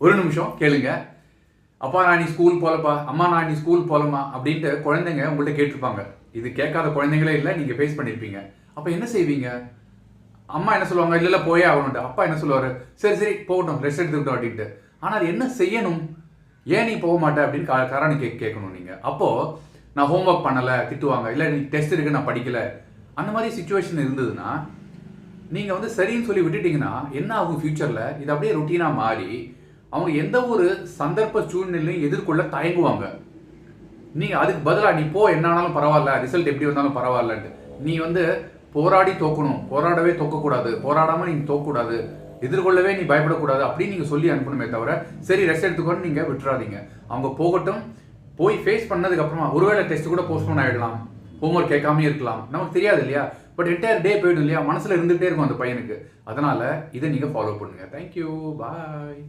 ஒரு நிமிஷம் கேளுங்க. அப்பா நான் நீ ஸ்கூல் போகலப்பா, அம்மா நான் நீ ஸ்கூல் போகலமா அப்படின்ட்டு குழந்தைங்க உங்கள்கிட்ட கேட்டிருப்பாங்க. இது கேட்காத குழந்தைங்களே இல்லை, நீங்கள் ஃபேஸ் பண்ணியிருப்பீங்க. அப்போ என்ன செய்வீங்க? அம்மா என்ன சொல்லுவாங்க? இல்லை போயே ஆகணும்ட்டு. அப்பா என்ன சொல்லுவார்? சரி சரி போகட்டும், ரெஸ்ட் எடுத்துக்கிட்டோம் அப்படின்ட்டு. ஆனால் அது என்ன செய்யணும்? ஏன் நீ போக மாட்டே அப்படின்னு காரணம் கேட்கணும் நீங்கள். அப்போது நான் ஹோம்ஒர்க் பண்ணலை திட்டுவாங்க, இல்லை நீ டெஸ்ட் இருக்கு நான் படிக்கலை, அந்த மாதிரி சுச்சுவேஷன் இருந்ததுன்னா நீங்கள் வந்து சரின்னு சொல்லி விட்டுட்டீங்கன்னா என்ன ஆகும் ஃபியூச்சரில்? இது அப்படியே ரொட்டீனாக மாறி அவங்க எந்த ஒரு சந்தர்ப்ப சூழ்நிலையும் எதிர்கொள்ள தயங்குவாங்க. நீங்கள் அதுக்கு பதிலாக நீ போ, என்ன ஆனாலும் பரவாயில்ல, ரிசல்ட் எப்படி வந்தாலும் பரவாயில்லன்ட்டு நீ வந்து போராடி தோக்கணும், போராடவே தோக்கக்கூடாது, போராடாமல் நீங்கள் தோக்கக்கூடாது, எதிர்கொள்ளவே நீ பயப்படக்கூடாது அப்படின்னு நீங்கள் சொல்லி அனுப்பணுமே தவிர சரி ரெஸ்ட் எடுத்துக்கோன்னு நீங்கள் விட்டுறாதீங்க. அவங்க போகட்டும், போய் ஃபேஸ் பண்ணதுக்கப்புறமா ஒருவேளை டெஸ்ட் கூட போஸ்ட்போன் ஆகிடலாம், ஹோம்ஒர்க் கேட்காமே இருக்கலாம், நமக்கு தெரியாது இல்லையா? பட் என்டையர் டே போயிடும் இல்லையா? மனசில் இருந்துகிட்டே இருக்கும் அந்த பையனுக்கு. அதனால் இதை நீங்கள் ஃபாலோ பண்ணுங்கள். தேங்க்யூ, பாய்.